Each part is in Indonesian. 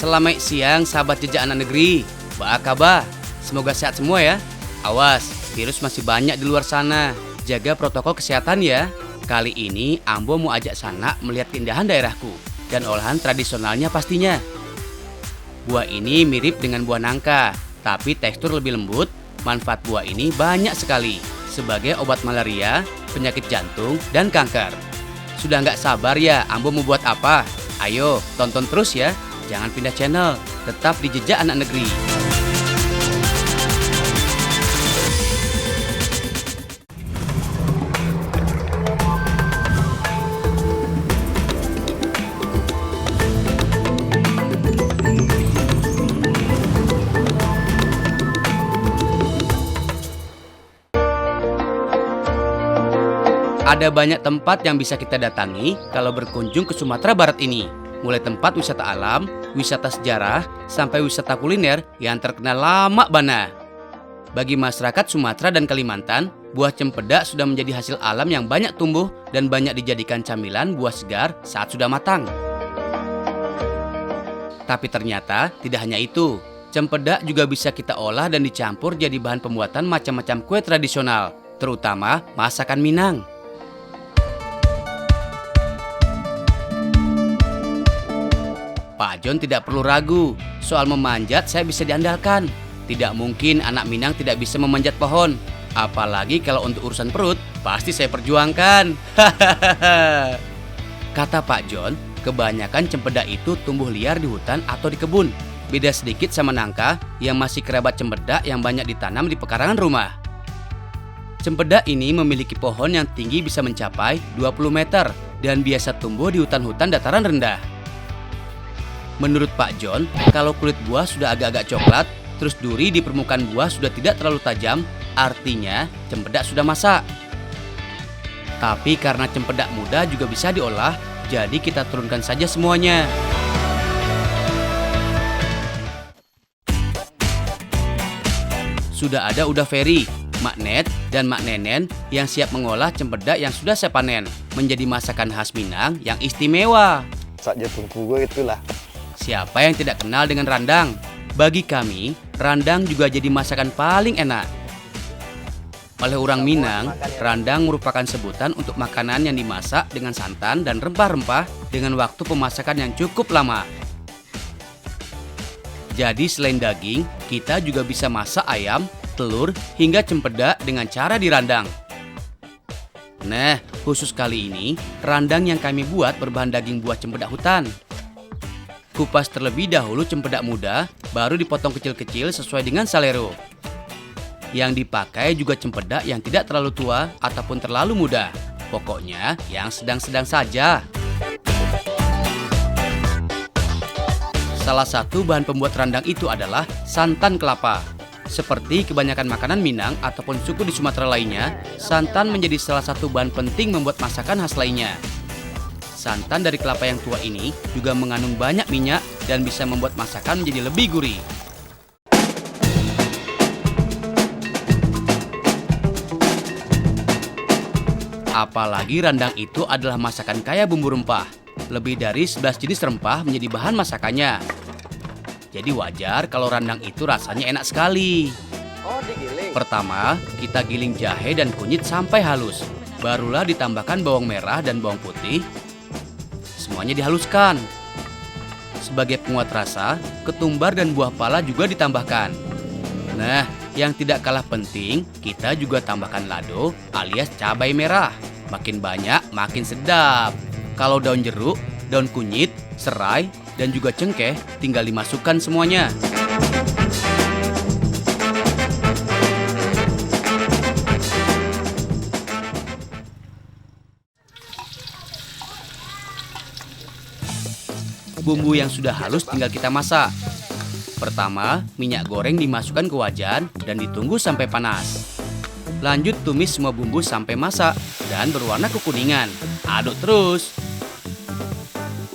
Selamat siang sahabat jejak anak negeri. Apa kabar? Semoga sehat semua ya. Awas, virus masih banyak di luar sana. Jaga protokol kesehatan ya. Kali ini Ambo mau ajak Sanak melihat keindahan daerahku dan olahan tradisionalnya pastinya. Buah ini mirip dengan buah nangka, tapi tekstur lebih lembut. Manfaat buah ini banyak sekali sebagai obat malaria, penyakit jantung, dan kanker. Sudah nggak sabar ya Ambo mau buat apa? Ayo tonton terus ya. Jangan pindah channel, tetap di Jejak Anak Negeri. Ada banyak tempat yang bisa kita datangi kalau berkunjung ke Sumatera Barat ini. Mulai tempat wisata alam, wisata sejarah, sampai wisata kuliner yang terkenal lama bana. Bagi masyarakat Sumatera dan Kalimantan, buah cempedak sudah menjadi hasil alam yang banyak tumbuh dan banyak dijadikan camilan buah segar saat sudah matang. Tapi ternyata tidak hanya itu. Cempedak juga bisa kita olah dan dicampur jadi bahan pembuatan macam-macam kue tradisional, terutama masakan Minang. Pak John tidak perlu ragu, soal memanjat saya bisa diandalkan. Tidak mungkin anak Minang tidak bisa memanjat pohon. Apalagi kalau untuk urusan perut, pasti saya perjuangkan. Kata Pak John, kebanyakan cempedak itu tumbuh liar di hutan atau di kebun. Beda sedikit sama nangka yang masih kerabat cempedak yang banyak ditanam di pekarangan rumah. Cempedak ini memiliki pohon yang tinggi bisa mencapai 20 meter dan biasa tumbuh di hutan-hutan dataran rendah. Menurut Pak John, kalau kulit buah sudah agak-agak coklat, terus duri di permukaan buah sudah tidak terlalu tajam, artinya cempedak sudah masak. Tapi karena cempedak muda juga bisa diolah, jadi kita turunkan saja semuanya. Sudah ada Uda Ferry, Mak Net, dan Mak Nenen yang siap mengolah cempedak yang sudah saya panen menjadi masakan khas Minang yang istimewa. Saja tungku gue itulah. Siapa yang tidak kenal dengan randang? Bagi kami, randang juga jadi masakan paling enak. Oleh orang Minang, randang merupakan sebutan untuk makanan yang dimasak dengan santan dan rempah-rempah dengan waktu pemasakan yang cukup lama. Jadi selain daging, kita juga bisa masak ayam, telur, hingga cempedak dengan cara dirandang. Nah, khusus kali ini, randang yang kami buat berbahan daging buah cempedak hutan. Kupas terlebih dahulu cempedak muda, baru dipotong kecil-kecil sesuai dengan selera. Yang dipakai juga cempedak yang tidak terlalu tua ataupun terlalu muda. Pokoknya yang sedang-sedang saja. Salah satu bahan pembuat randang itu adalah santan kelapa. Seperti kebanyakan makanan Minang ataupun suku di Sumatera lainnya, santan menjadi salah satu bahan penting membuat masakan khas lainnya. Santan dari kelapa yang tua ini juga mengandung banyak minyak dan bisa membuat masakan menjadi lebih gurih. Apalagi randang itu adalah masakan kaya bumbu rempah. Lebih dari 11 jenis rempah menjadi bahan masakannya. Jadi wajar kalau randang itu rasanya enak sekali. Pertama, kita giling jahe dan kunyit sampai halus. Barulah ditambahkan bawang merah dan bawang putih. Semuanya dihaluskan. Sebagai penguat rasa, ketumbar dan buah pala juga ditambahkan. Nah, yang tidak kalah penting, kita juga tambahkan lado alias cabai merah. Makin banyak, makin sedap. Kalau daun jeruk, daun kunyit, serai, dan juga cengkeh tinggal dimasukkan semuanya. Bumbu yang sudah halus tinggal kita masak. Pertama, minyak goreng dimasukkan ke wajan dan ditunggu sampai panas. Lanjut tumis semua bumbu sampai masak dan berwarna kekuningan. Aduk terus.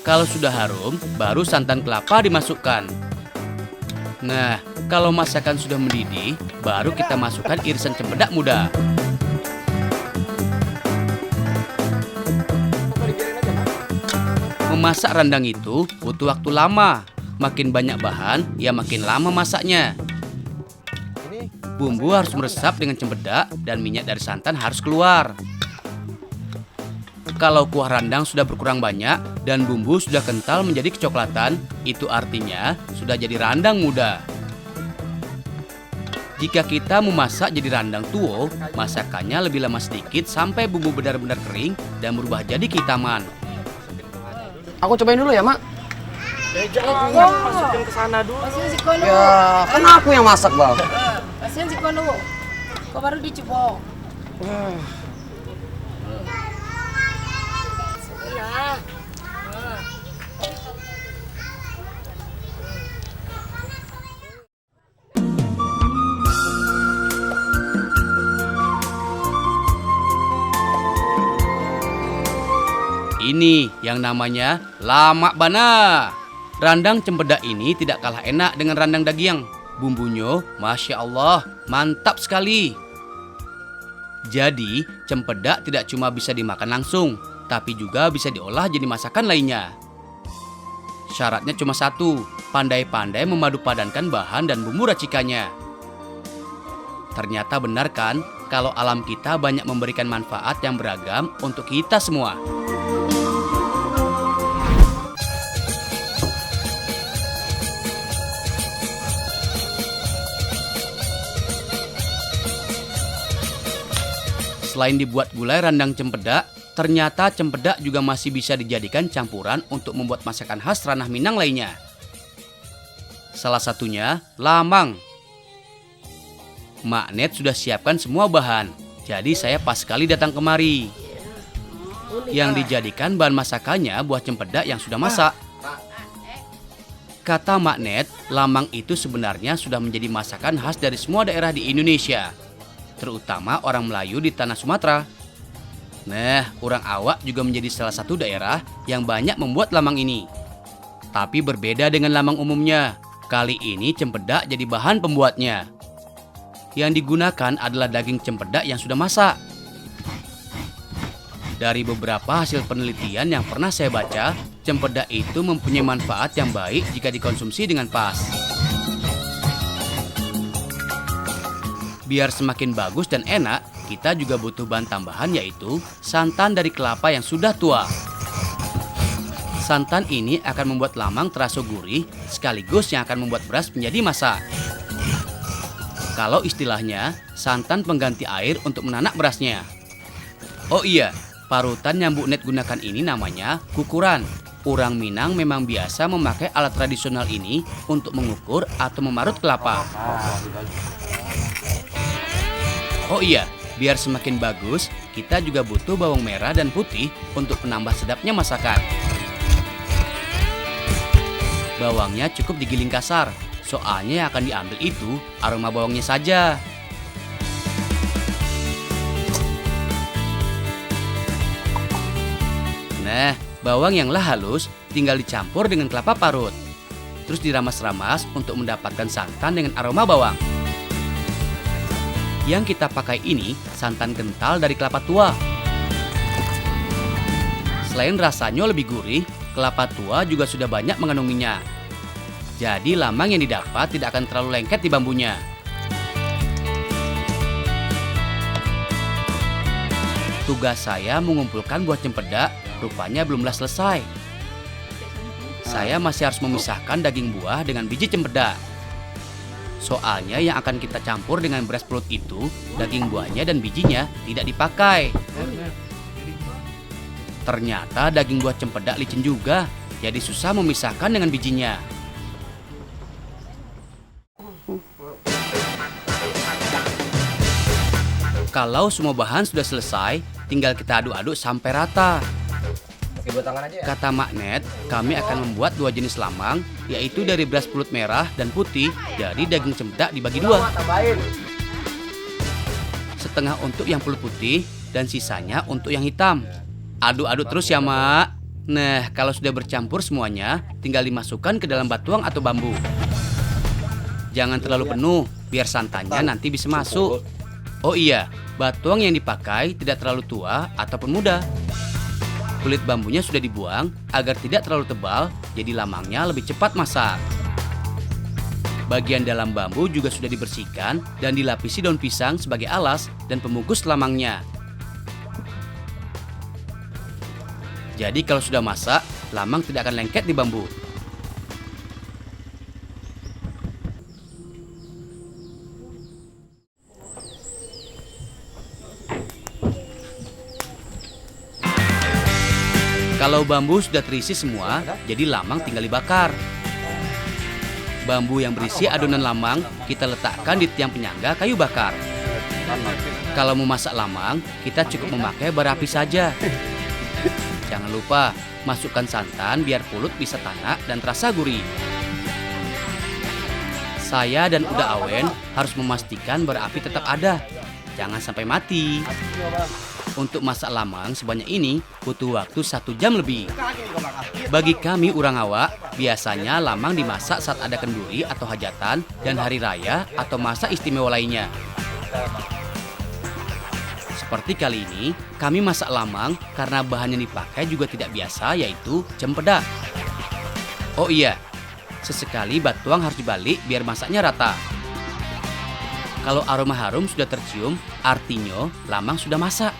Kalau sudah harum, baru santan kelapa dimasukkan. Nah, kalau masakan sudah mendidih, baru kita masukkan irisan cempedak muda. Memasak rendang itu butuh waktu lama. Makin banyak bahan, ya makin lama masaknya. Bumbu harus meresap dengan cempedak dan minyak dari santan harus keluar. Kalau kuah randang sudah berkurang banyak dan bumbu sudah kental menjadi kecoklatan, itu artinya sudah jadi randang muda. Jika kita memasak jadi randang tuo, masakannya lebih lama sedikit sampai bumbu benar-benar kering dan berubah jadi kehitaman. Aku cobain dulu ya, Mak. Jangan masukin ke sana dulu. Kasihan si Kono. Ya, kan aku yang masak, Bang. Kasihan si Kono. Kau baru dicoba. Nah. Ini yang namanya lamak bana. Randang cempedak ini tidak kalah enak dengan randang daging. Bumbunya, Masya Allah, mantap sekali. Jadi, cempedak tidak cuma bisa dimakan langsung, tapi juga bisa diolah jadi masakan lainnya. Syaratnya cuma satu, pandai-pandai memadupadankan bahan dan bumbu racikannya. Ternyata benar kan, kalau alam kita banyak memberikan manfaat yang beragam untuk kita semua. Selain dibuat gulai randang cempedak, ternyata cempedak juga masih bisa dijadikan campuran untuk membuat masakan khas ranah Minang lainnya. Salah satunya lamang. Mak Net sudah siapkan semua bahan, jadi saya pas sekali datang kemari. Yang dijadikan bahan masakannya buah cempedak yang sudah masak. Kata Mak Net, lamang itu sebenarnya sudah menjadi masakan khas dari semua daerah di Indonesia, terutama orang Melayu di tanah Sumatera. Nah, orang Awak juga menjadi salah satu daerah yang banyak membuat lamang ini. Tapi berbeda dengan lamang umumnya, kali ini cempedak jadi bahan pembuatnya. Yang digunakan adalah daging cempedak yang sudah masak. Dari beberapa hasil penelitian yang pernah saya baca, cempedak itu mempunyai manfaat yang baik jika dikonsumsi dengan pas. Biar semakin bagus dan enak, kita juga butuh bahan tambahan yaitu santan dari kelapa yang sudah tua. Santan ini akan membuat lamang terasa gurih, sekaligus yang akan membuat beras menjadi masak. Kalau istilahnya, santan pengganti air untuk menanak berasnya. Oh iya, parutan yang Bu Net gunakan ini namanya kukuran. Orang Minang memang biasa memakai alat tradisional ini untuk mengukur atau memarut kelapa. Oh iya, biar semakin bagus, kita juga butuh bawang merah dan putih untuk menambah sedapnya masakan. Bawangnya cukup digiling kasar, soalnya yang akan diambil itu aroma bawangnya saja. Nah, bawang yang lah halus tinggal dicampur dengan kelapa parut. Terus diramas-ramas untuk mendapatkan santan dengan aroma bawang. Yang kita pakai ini santan kental dari kelapa tua. Selain rasanya lebih gurih, kelapa tua juga sudah banyak mengandung minyak. Jadi lamang yang didapat tidak akan terlalu lengket di bambunya. Tugas saya mengumpulkan buah cempedak rupanya belumlah selesai. Saya masih harus memisahkan daging buah dengan biji cempedak. Soalnya yang akan kita campur dengan beras pelut itu, daging buahnya dan bijinya tidak dipakai. Ternyata daging buah cempedak licin juga, jadi susah memisahkan dengan bijinya. Kalau semua bahan sudah selesai, tinggal kita aduk-aduk sampai rata. Kata Mak Net, kami akan membuat dua jenis lamang, yaitu dari beras pelut merah dan putih, dari daging cempedak dibagi dua. Setengah untuk yang pelut putih dan sisanya untuk yang hitam. Aduk-aduk terus ya, Mak. Nah, kalau sudah bercampur semuanya, tinggal dimasukkan ke dalam batuang atau bambu. Jangan terlalu penuh, biar santannya nanti bisa masuk. Oh iya, batuang yang dipakai tidak terlalu tua ataupun muda. Kulit bambunya sudah dibuang agar tidak terlalu tebal, jadi lamangnya lebih cepat masak. Bagian dalam bambu juga sudah dibersihkan dan dilapisi daun pisang sebagai alas dan pembungkus lamangnya. Jadi kalau sudah masak, lamang tidak akan lengket di bambu. Kalau bambu sudah terisi semua, jadi lamang tinggal dibakar. Bambu yang berisi adonan lamang kita letakkan di tiang penyangga kayu bakar. Kalau mau masak lamang, kita cukup memakai bara api saja. Jangan lupa masukkan santan biar pulut bisa tanak dan terasa gurih. Saya dan Uda Awen harus memastikan bara api tetap ada. Jangan sampai mati. Untuk masak lamang sebanyak ini butuh waktu 1 jam lebih. Bagi kami orang awak, biasanya lamang dimasak saat ada kenduri atau hajatan dan hari raya atau masa istimewa lainnya. Seperti kali ini, kami masak lamang karena bahan yang dipakai juga tidak biasa, yaitu cempedak. Oh iya, sesekali batuang harus dibalik biar masaknya rata. Kalau aroma harum sudah tercium, artinya lamang sudah masak.